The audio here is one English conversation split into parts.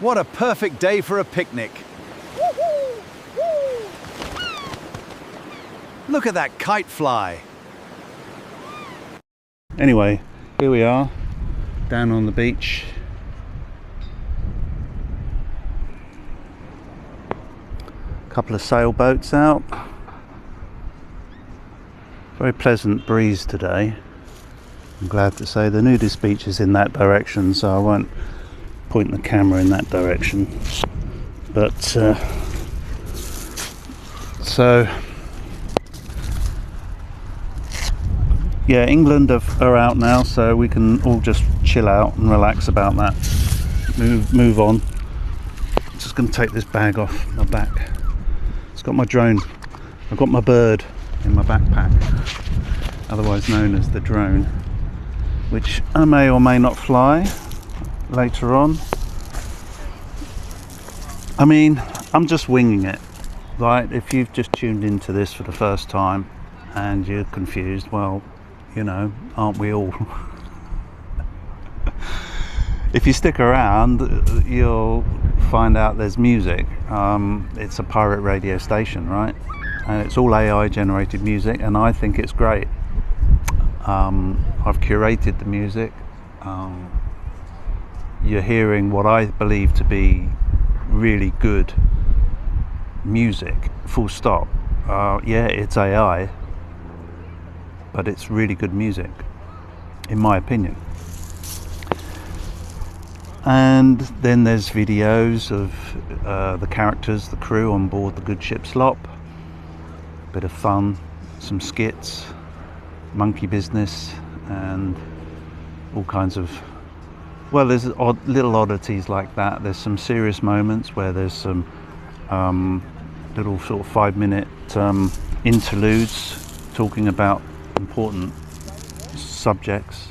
What a perfect day for a picnic. Look at that kite fly. Anyway, here we are, down on the beach. A couple of sailboats out. Very pleasant breeze today. I'm glad to say the nudist beach is in that direction, so I won't point the camera in that direction. But so yeah, England are out now, so we can all just chill out and relax about that. Move on. Just going to take this bag off my back. It's got my drone. I've got my bird in my backpack, otherwise known as the drone, which I may or may not fly later on. I mean, I'm just winging it, right? If you've just tuned into this for the first time and you're confused, well, you know, aren't we all? If you stick around, you'll find out there's music. It's a pirate radio station, right? And it's all AI generated music, and I think it's great. I've curated the music. You're hearing what I believe to be really good music, full stop. Yeah, it's AI, but it's really good music, in my opinion. And then there's videos of the characters, the crew on board the good ship Slop. Bit of fun, some skits, monkey business, and all kinds of, well, there's little oddities like that. There's some serious moments where there's some little sort of 5-minute interludes talking about important subjects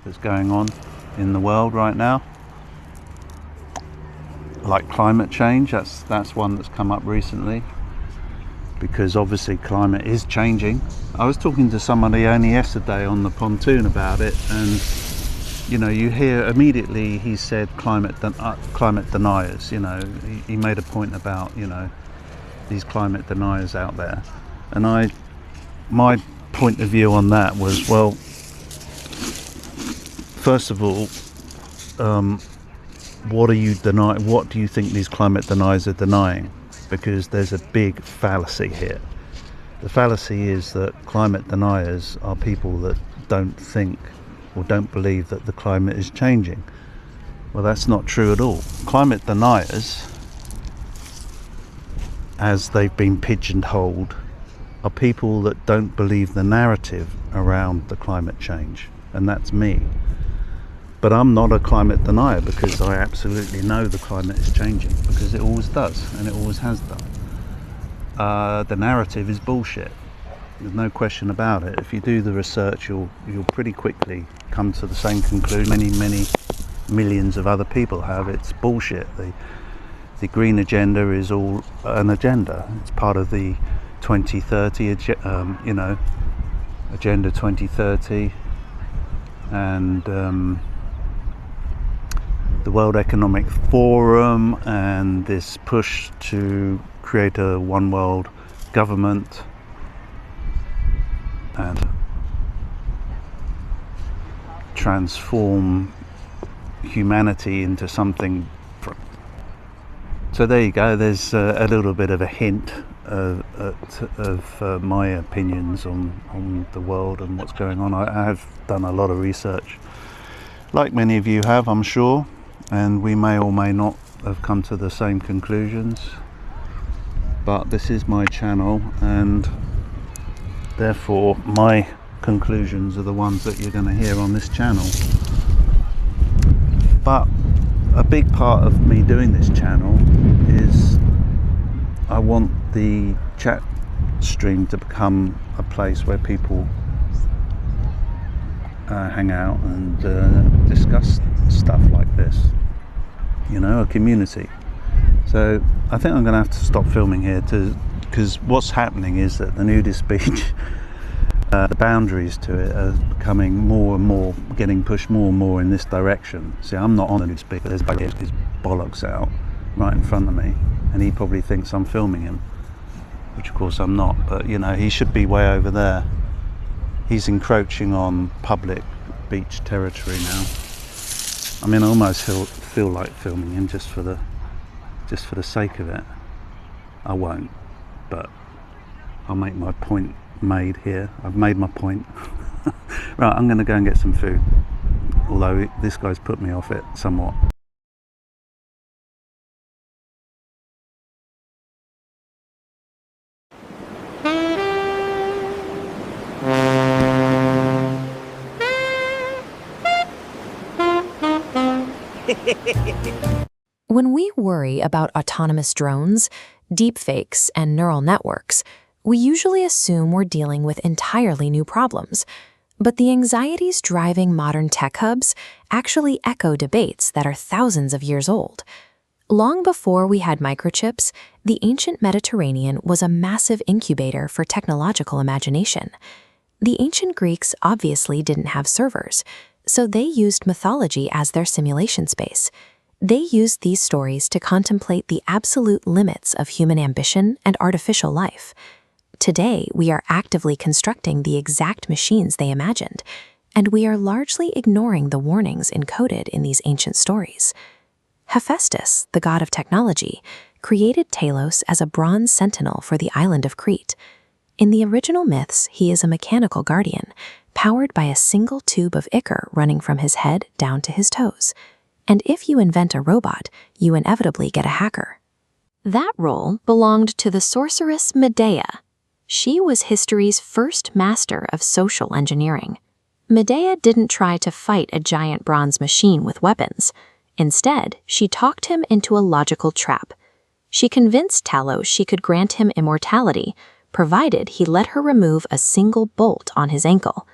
that's going on in the world right now, like climate change. That's one that's come up recently, because obviously climate is changing. I was talking to somebody only yesterday on the pontoon about it, and you know, you hear immediately he said climate deniers. You know, he made a point about, you know, these climate deniers out there, and my point of view on that was, well, first of all, what are you denying? What do you think these climate deniers are denying? Because there's a big fallacy here. The fallacy is that climate deniers are people that don't think or don't believe that the climate is changing. Well, that's not true at all. Climate deniers, as they've been pigeonholed, are people that don't believe the narrative around the climate change, and that's me. But I'm not a climate denier, because I absolutely know the climate is changing, because it always does, and it always has done. The narrative is bullshit. There's no question about it. If you do the research, you'll pretty quickly come to the same conclusion many millions of other people have. It's bullshit. The green agenda is all an agenda. It's part of the 2030, you know, Agenda 2030, and the World Economic Forum, and this push to create a one world government and transform humanity into something. So there you go. There's a little bit of a hint of my opinions on the world and what's going on. I have done a lot of research, like many of you have, I'm sure, and we may or may not have come to the same conclusions, but this is my channel, and therefore my conclusions are the ones that you're going to hear on this channel. But a big part of me doing this channel is I want the chat stream to become a place where people hang out and discuss stuff like this, you know, a community. So I think I'm going to have to stop filming here, because what's happening is that the nudist beach, the boundaries to it are becoming more and more, getting pushed more and more in this direction. See, I'm not on the nudist beach, but there's bollocks out right in front of me, and he probably thinks I'm filming him, which of course I'm not, but you know, he should be way over there. He's encroaching on public beach territory now. I mean, I almost feel like filming him just for the sake of it. I won't, but I'll make my point made here. I've made my point. Right, I'm going to go and get some food, although this guy's put me off it somewhat. When we worry about autonomous drones, deepfakes, and neural networks, we usually assume we're dealing with entirely new problems. But the anxieties driving modern tech hubs actually echo debates that are thousands of years old. Long before we had microchips, the ancient Mediterranean was a massive incubator for technological imagination. The ancient Greeks obviously didn't have servers, so they used mythology as their simulation space. They used these stories to contemplate the absolute limits of human ambition and artificial life. Today, we are actively constructing the exact machines they imagined, and we are largely ignoring the warnings encoded in these ancient stories. Hephaestus, the god of technology, created Talos as a bronze sentinel for the island of Crete. In the original myths, he is a mechanical guardian, powered by a single tube of ichor running from his head down to his toes. And if you invent a robot, you inevitably get a hacker. That role belonged to the sorceress Medea. She was history's first master of social engineering. Medea didn't try to fight a giant bronze machine with weapons. Instead, she talked him into a logical trap. She convinced Talos she could grant him immortality, provided he let her remove a single bolt on his ankle.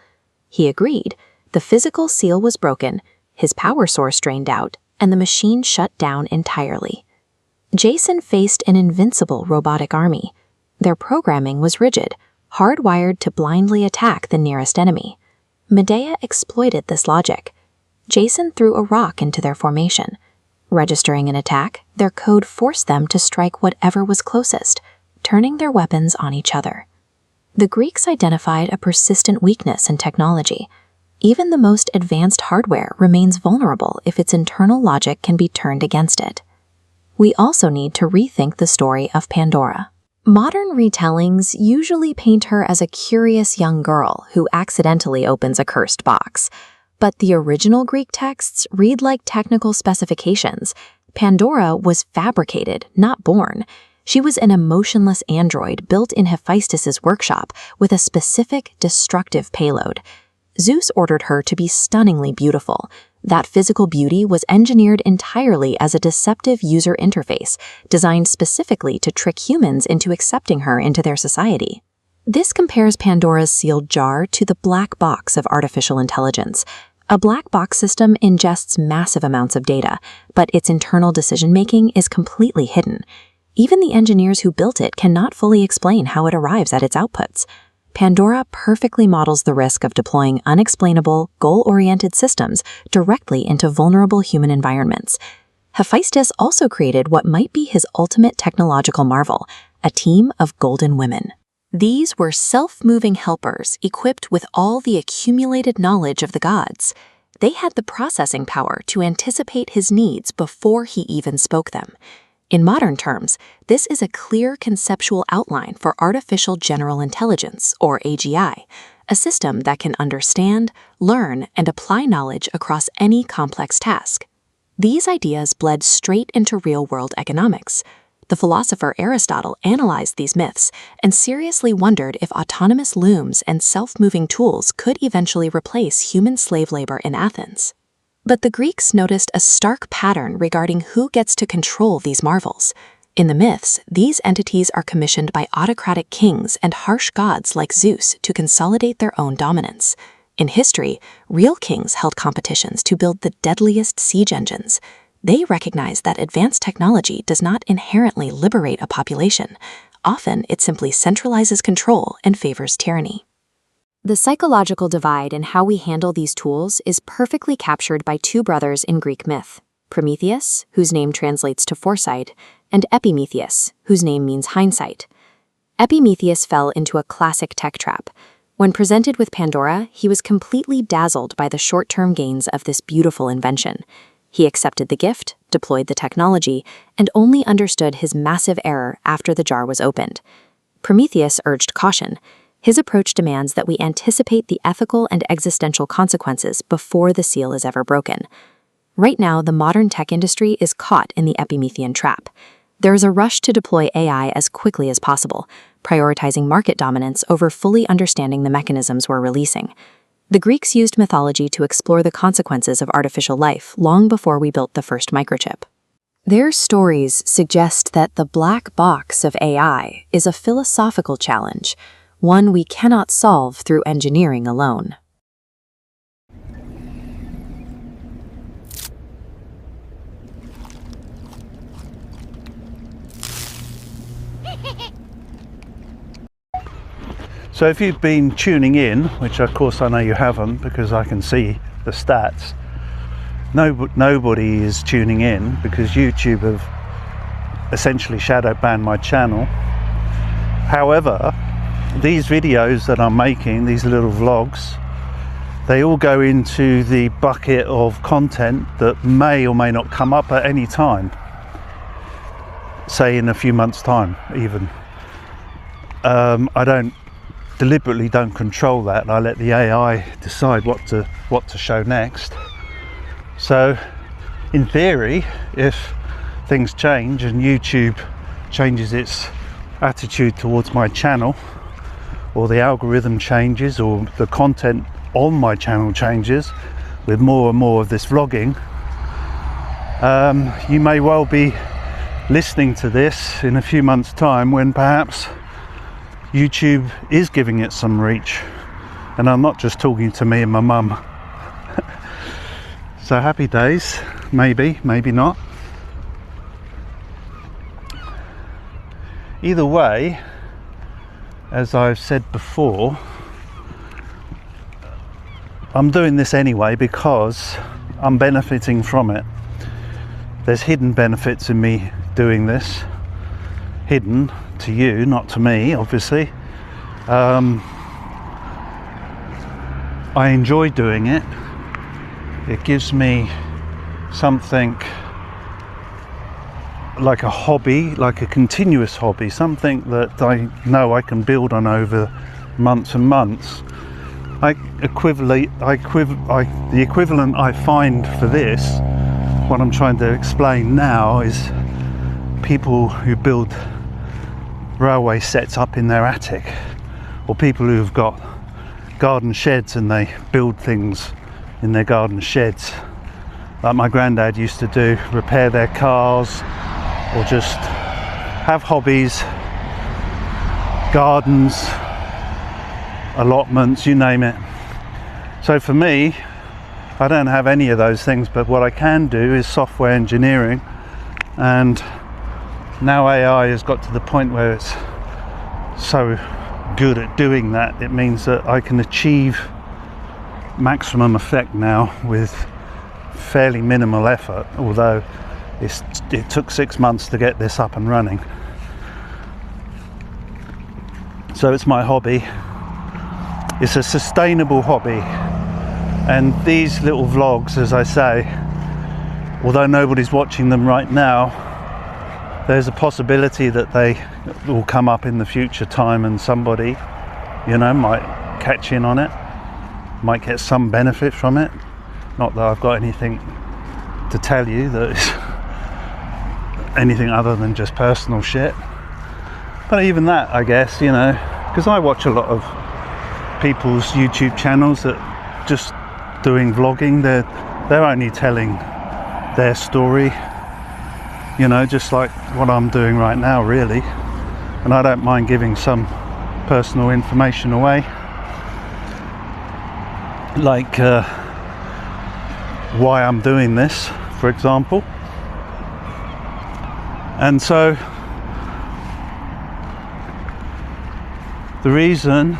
He agreed. The physical seal was broken, his power source drained out, and the machine shut down entirely. Jason faced an invincible robotic army. Their programming was rigid, hardwired to blindly attack the nearest enemy. Medea exploited this logic. Jason threw a rock into their formation. Registering an attack, their code forced them to strike whatever was closest, turning their weapons on each other. The Greeks identified a persistent weakness in technology. Even the most advanced hardware remains vulnerable if its internal logic can be turned against it. We also need to rethink the story of Pandora. Modern retellings usually paint her as a curious young girl who accidentally opens a cursed box. But the original Greek texts read like technical specifications. Pandora was fabricated, not born. She was an emotionless android built in Hephaestus's workshop with a specific destructive payload. Zeus ordered her to be stunningly beautiful. That physical beauty was engineered entirely as a deceptive user interface, designed specifically to trick humans into accepting her into their society. This compares Pandora's sealed jar to the black box of artificial intelligence. A black box system ingests massive amounts of data, but its internal decision-making is completely hidden. Even the engineers who built it cannot fully explain how it arrives at its outputs. Pandora perfectly models the risk of deploying unexplainable, goal-oriented systems directly into vulnerable human environments. Hephaestus also created what might be his ultimate technological marvel, a team of golden women. These were self-moving helpers equipped with all the accumulated knowledge of the gods. They had the processing power to anticipate his needs before he even spoke them. In modern terms, this is a clear conceptual outline for artificial general intelligence, or AGI, a system that can understand, learn, and apply knowledge across any complex task. These ideas bled straight into real-world economics. The philosopher Aristotle analyzed these myths and seriously wondered if autonomous looms and self-moving tools could eventually replace human slave labor in Athens. But the Greeks noticed a stark pattern regarding who gets to control these marvels. In the myths, these entities are commissioned by autocratic kings and harsh gods like Zeus to consolidate their own dominance. In history, real kings held competitions to build the deadliest siege engines. They recognized that advanced technology does not inherently liberate a population. Often, it simply centralizes control and favors tyranny. The psychological divide in how we handle these tools is perfectly captured by two brothers in Greek myth. Prometheus, whose name translates to foresight, and Epimetheus, whose name means hindsight. Epimetheus fell into a classic tech trap. When presented with Pandora, he was completely dazzled by the short-term gains of this beautiful invention. He accepted the gift, deployed the technology, and only understood his massive error after the jar was opened. Prometheus urged caution. His approach demands that we anticipate the ethical and existential consequences before the seal is ever broken. Right now, the modern tech industry is caught in the Epimethean trap. There is a rush to deploy AI as quickly as possible, prioritizing market dominance over fully understanding the mechanisms we're releasing. The Greeks used mythology to explore the consequences of artificial life long before we built the first microchip. Their stories suggest that the black box of AI is a philosophical challenge, one we cannot solve through engineering alone. So if you've been tuning in, which of course I know you haven't because I can see the stats, nobody is tuning in because YouTube have essentially shadow banned my channel. However, these videos that I'm making, these little vlogs, they all go into the bucket of content that may or may not come up at any time, say in a few months' time even. I deliberately don't control that. I let the AI decide what to show next. So in theory, if things change and YouTube changes its attitude towards my channel, or the algorithm changes, or the content on my channel changes with more and more of this vlogging, you may well be listening to this in a few months' time when perhaps YouTube is giving it some reach, and I'm not just talking to me and my mum. So happy days, maybe not. Either way, as I've said before, I'm doing this anyway because I'm benefiting from it. There's hidden benefits in me doing this. Hidden to you, not to me, obviously. I enjoy doing it. It gives me something like a hobby, like a continuous hobby, something that I know I can build on over months and months. The equivalent I find for this, what I'm trying to explain now, is people who build railway sets up in their attic, or people who've got garden sheds and they build things in their garden sheds, like my granddad used to do, repair their cars, or just have hobbies, gardens, allotments, you name it. So for me, I don't have any of those things, but what I can do is software engineering, and now AI has got to the point where it's so good at doing that, it means that I can achieve maximum effect now with fairly minimal effort, although it took 6 months to get this up and running. So it's my hobby. It's a sustainable hobby, and these little vlogs, as I say, although nobody's watching them right now, there's a possibility that they will come up in the future time and somebody, might catch in on it, might get some benefit from it. Not that I've got anything to tell you that is anything other than just personal shit. But even that, I guess, because I watch a lot of people's YouTube channels that just doing vlogging, they're only telling their story, just like what I'm doing right now, really. And I don't mind giving some personal information away, like why I'm doing this, for example. And so the reason,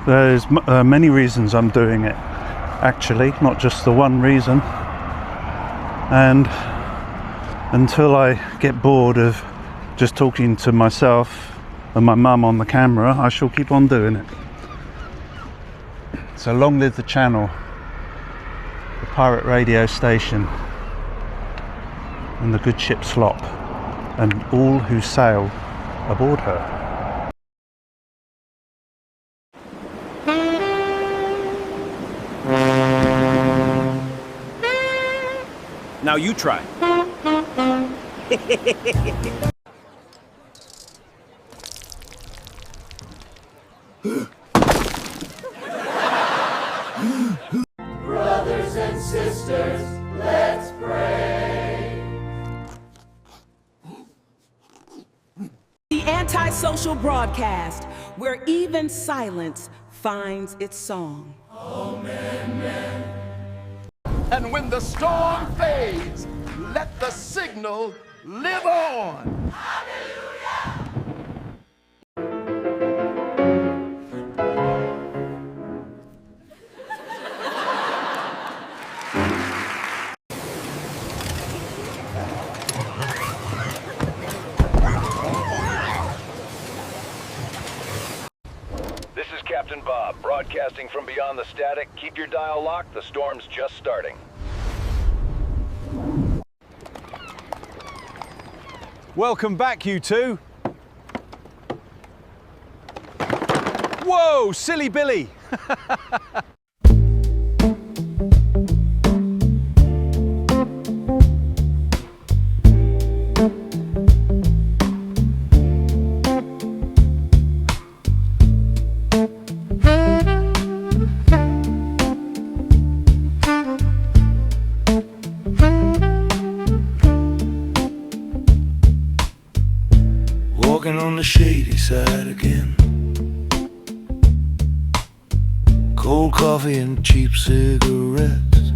there's many reasons I'm doing it, actually, not just the one reason. And until I get bored of just talking to myself and my mum on the camera, I shall keep on doing it. So long live the channel, the pirate radio station, and the good ship Slop, and all who sail aboard her. Now you try. Brothers and sisters, let's pray. The Antisocial Broadcast, where even silence finds its song. And when the storm fades, let the signal live on. This is Captain Bob, broadcasting from beyond the static. Keep your dial locked, the storm's just starting. Welcome back, you two. Whoa, silly Billy. Walking on the shady side again. Cold coffee and cheap cigarettes.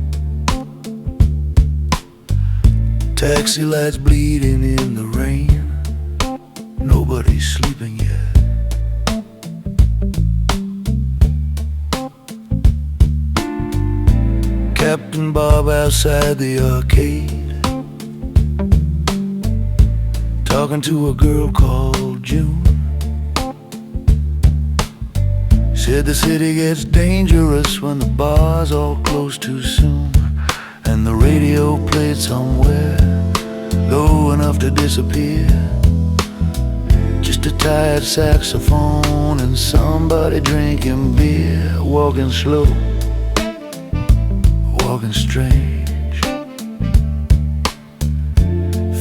Taxi lights bleeding in the rain. Nobody's sleeping yet. Captain Bob outside the arcade, talking to a girl called June. Said the city gets dangerous when the bars all close too soon, and the radio played somewhere low enough to disappear. Just a tired saxophone and somebody drinking beer. Walking slow, walking strange,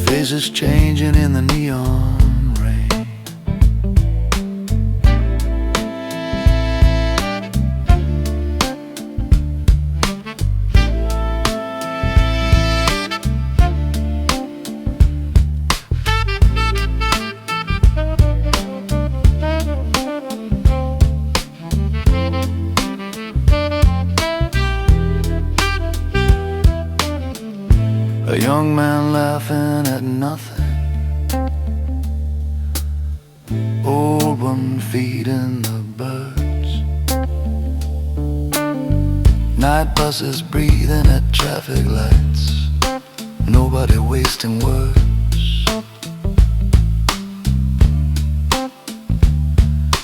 faces changing in the neon rain. A young man laughing at nothing, old one feeding the birds, night buses breathing at traffic lights, nobody wasting words.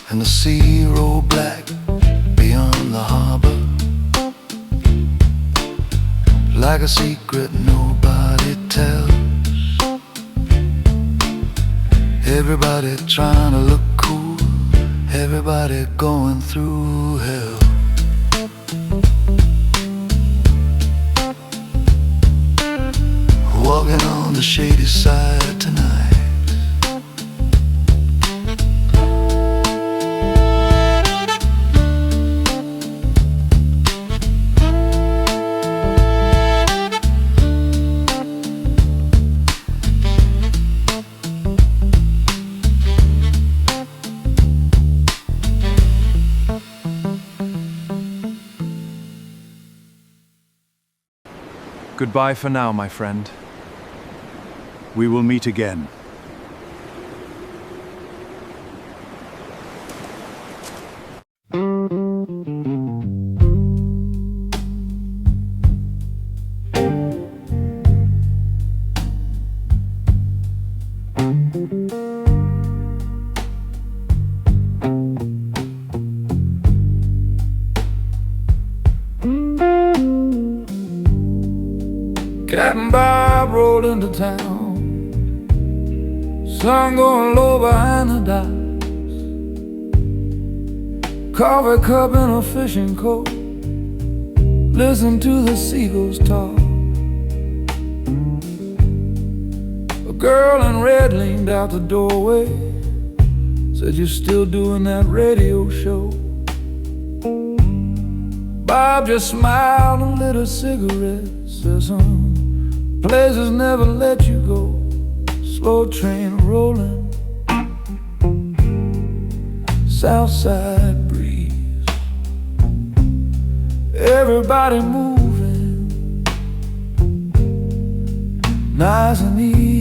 And the sea rolled black beyond the harbor, like a secret nobody tells. Everybody trying to look cool, everybody going through hell. Walking on the shady side tonight. Goodbye for now, my friend. We will meet again. Captain Bob rolled into town, sun going low behind the docks, coffee cup and a fishing coat, listen to the seagulls talk. A girl in red leaned out the doorway, said, "You still doing that radio show?" Bob just smiled and lit a cigarette, said, "Some places never let you go." Slow train rolling, Southside breeze, everybody moving, nice and easy.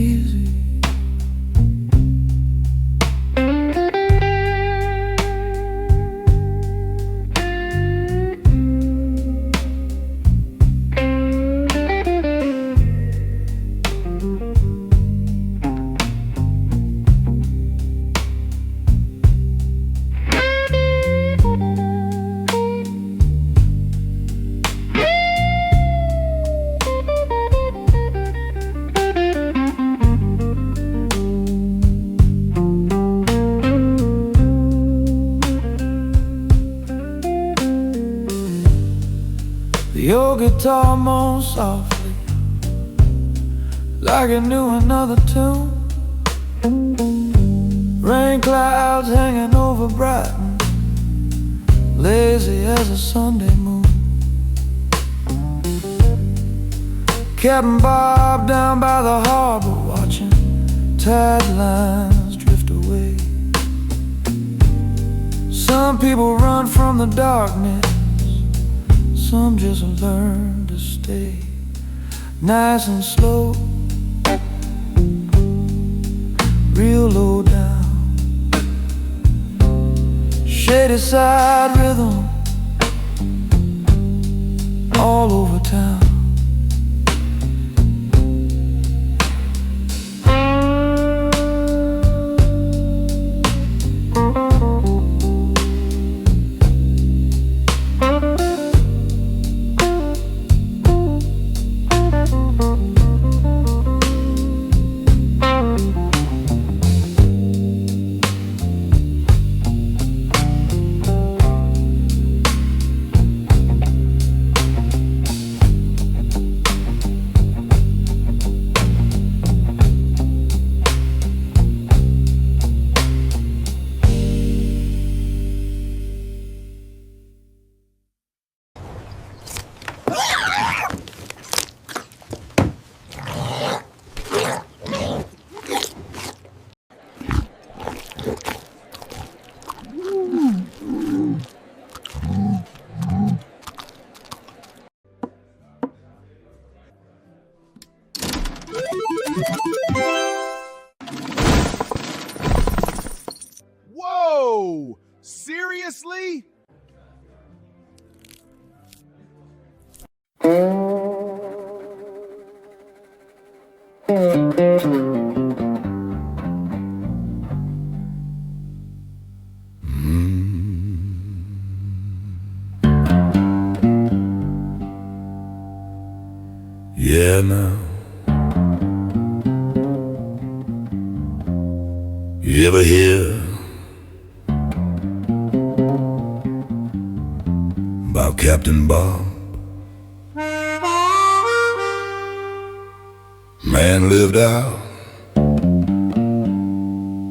Your guitar moaned softly, like it knew another tune. Rain clouds hanging over Brighton, lazy as a Sunday moon. Captain Bob down by the harbor, watching tide lines drift away. Some people run from the darkness, some just learn to stay. Nice and slow, real low down, shady side rhythm all over town. Whoa! Seriously? Yeah, now you ever hear about Captain Bob? Man lived out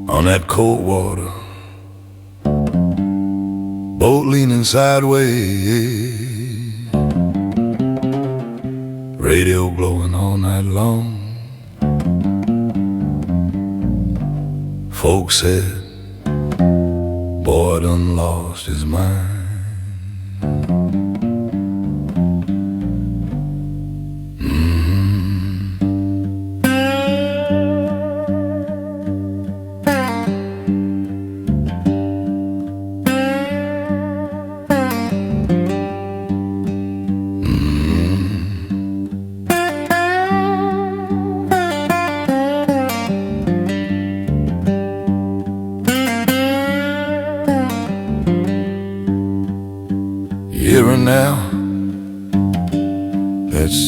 on that cold water, boat leaning sideways, radio blowing all night long. Folks said, boy done lost his mind.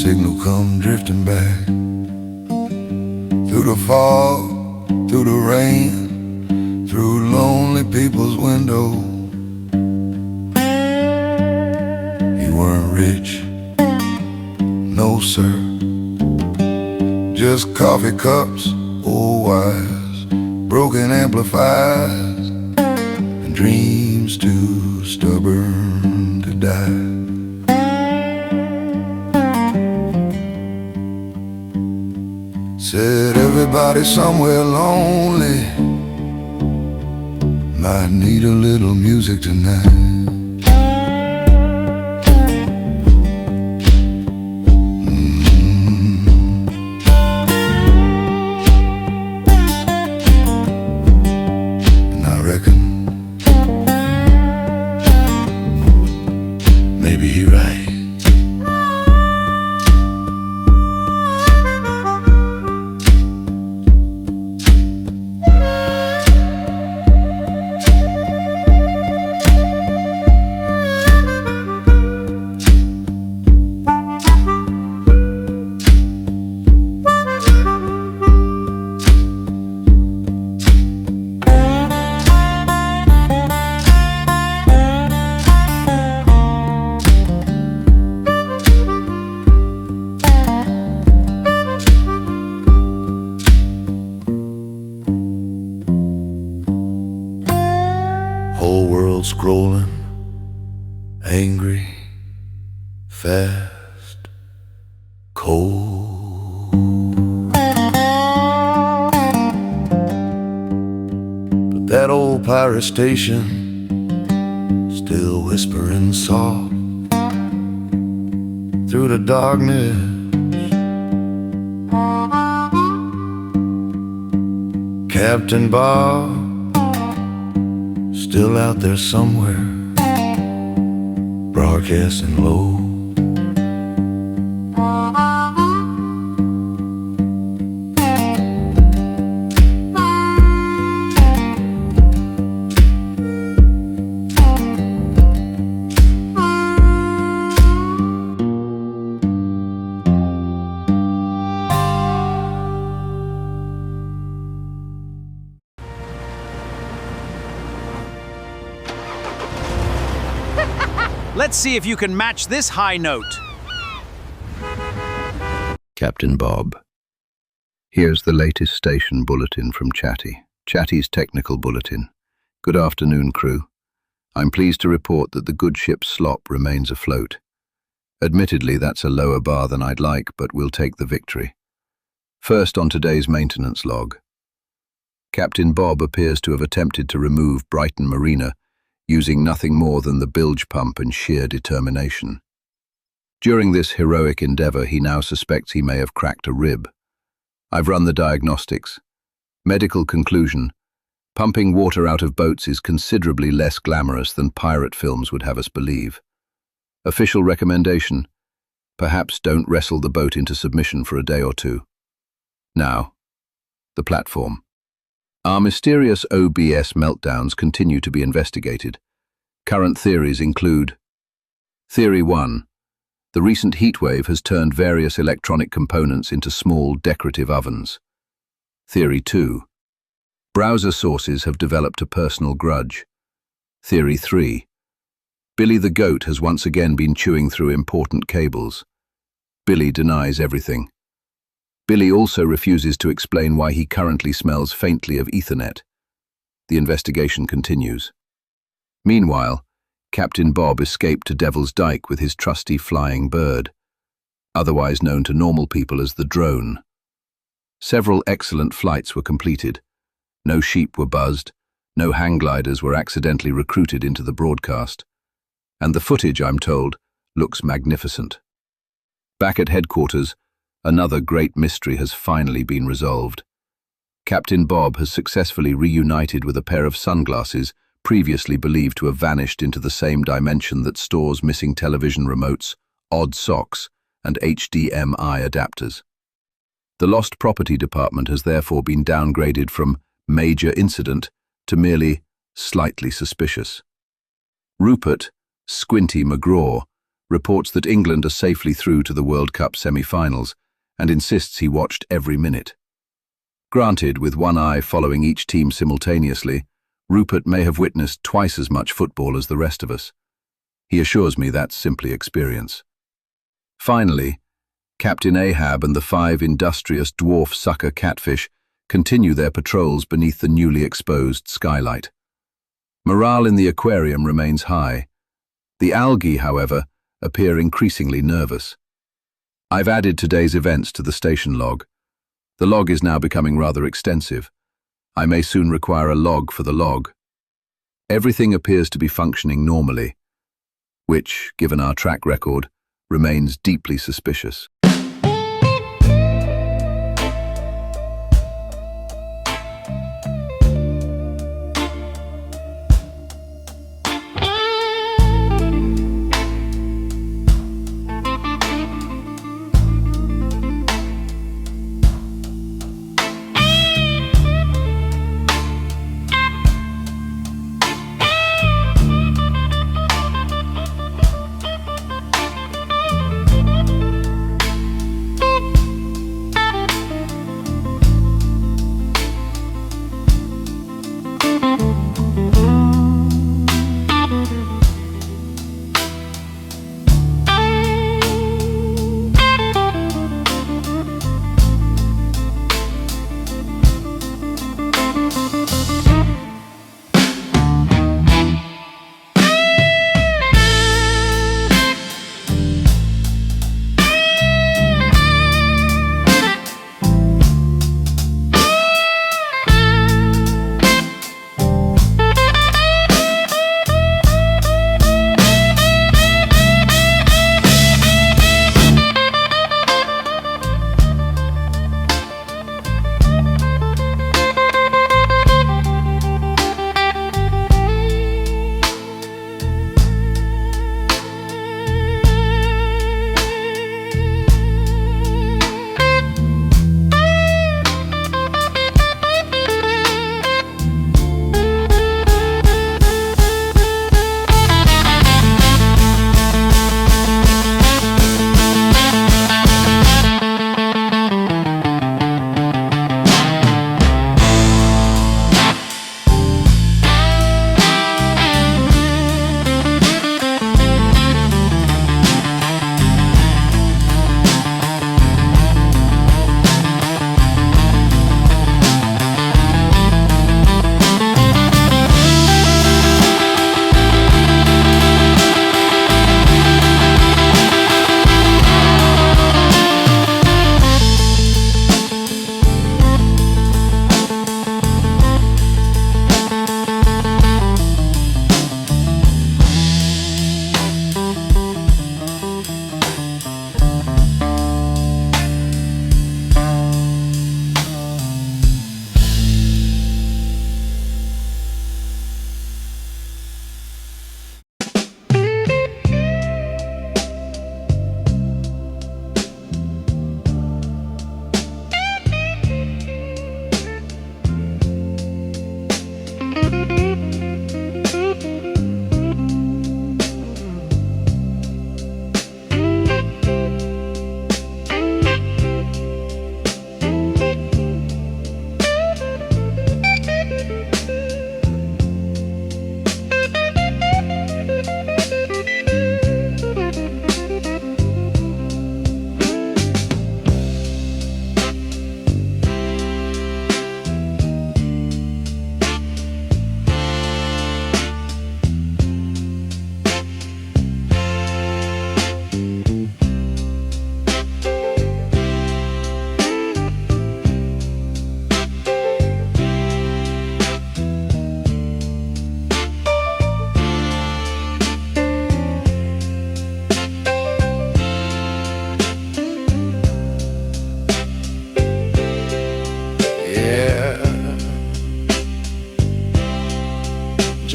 signal come drifting back. Through the fog, through the rain, through lonely people's window. You weren't rich, no sir, just coffee cups, old wires, broken amplifiers, and dreams too stubborn to die. Said everybody somewhere lonely might need a little music tonight. And I reckon maybe he right. Whole world scrolling, angry, fast, cold. But that old pirate station still whispering soft through the darkness. Captain Bob still out there somewhere, broadcasting low. Let's see if you can match this high note. Captain Bob. Here's the latest station bulletin from Chatty. Chatty's technical bulletin. Good afternoon, crew. I'm pleased to report that the good ship Slop remains afloat. Admittedly, that's a lower bar than I'd like, but we'll take the victory. First on today's maintenance log. Captain Bob appears to have attempted to remove Brighton Marina using nothing more than the bilge pump and sheer determination. During this heroic endeavor, he now suspects he may have cracked a rib. I've run the diagnostics. Medical conclusion: pumping water out of boats is considerably less glamorous than pirate films would have us believe. Official recommendation: perhaps don't wrestle the boat into submission for a day or two. Now, the platform. Our mysterious OBS meltdowns continue to be investigated. Current theories include: Theory 1. The recent heatwave has turned various electronic components into small decorative ovens. Theory 2. Browser sources have developed a personal grudge. Theory 3. Billy the Goat has once again been chewing through important cables. Billy denies everything. Billy also refuses to explain why he currently smells faintly of Ethernet. The investigation continues. Meanwhile, Captain Bob escaped to Devil's Dyke with his trusty flying bird, otherwise known to normal people as the drone. Several excellent flights were completed. No sheep were buzzed, no hang gliders were accidentally recruited into the broadcast, and the footage, I'm told, looks magnificent. Back at headquarters, another great mystery has finally been resolved. Captain Bob has successfully reunited with a pair of sunglasses previously believed to have vanished into the same dimension that stores missing television remotes, odd socks, and HDMI adapters. The Lost Property Department has therefore been downgraded from major incident to merely slightly suspicious. Rupert, Squinty McGraw, reports that England are safely through to the World Cup semi-finals and insists he watched every minute. Granted, with one eye following each team simultaneously, Rupert may have witnessed twice as much football as the rest of us. He assures me that's simply experience. Finally, Captain Ahab and the 5 industrious dwarf sucker catfish continue their patrols beneath the newly exposed skylight. Morale in the aquarium remains high. The algae, however, appear increasingly nervous. I've added today's events to the station log. The log is now becoming rather extensive. I may soon require a log for the log. Everything appears to be functioning normally, which, given our track record, remains deeply suspicious.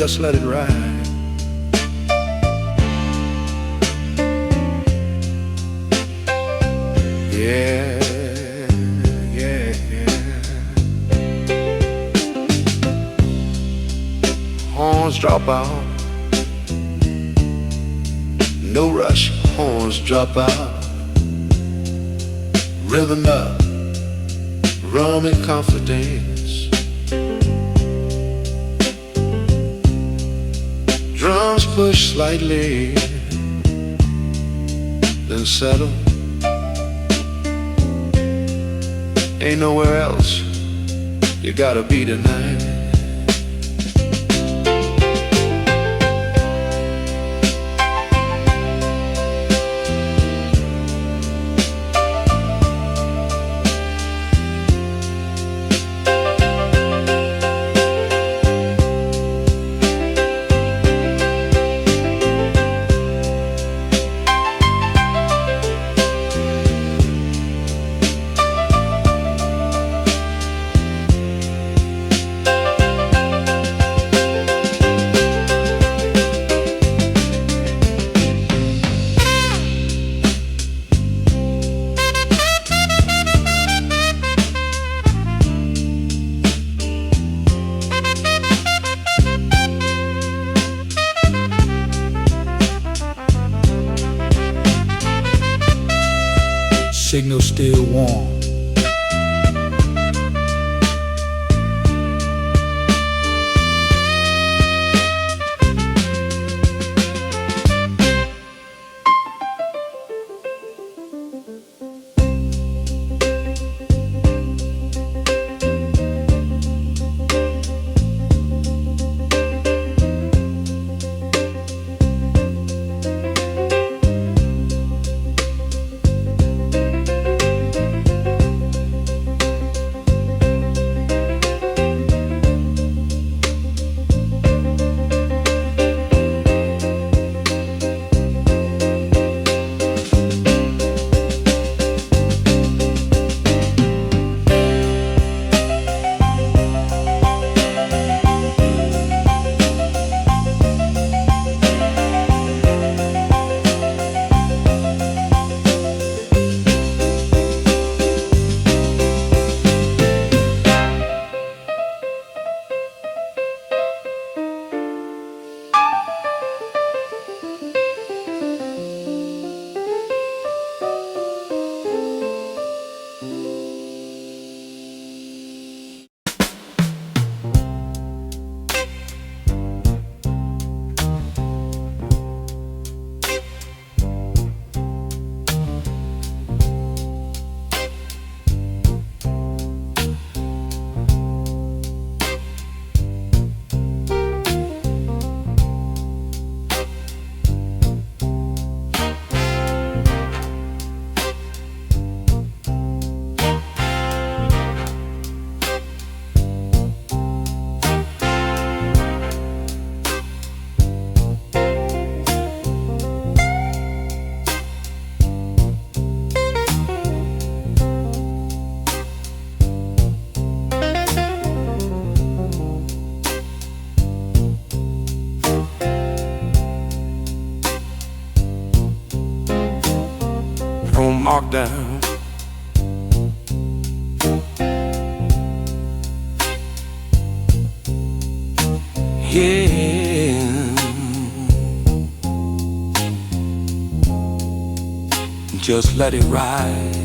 just let it ride. Yeah, yeah, yeah. Horns drop out, no rush. horns drop out. Rhythm up, rum and confidence. Drums push slightly, then settle. Ain't nowhere else you gotta be tonight. Signal still warm. Mark down. Yeah, just let it ride.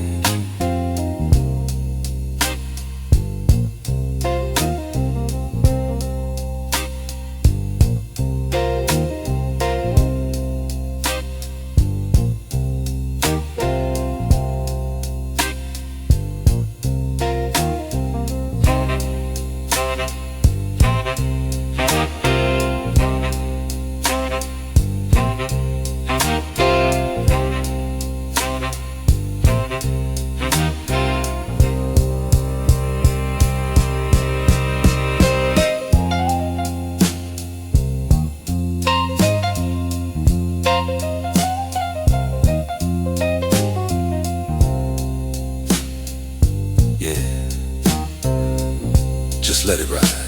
Let it ride.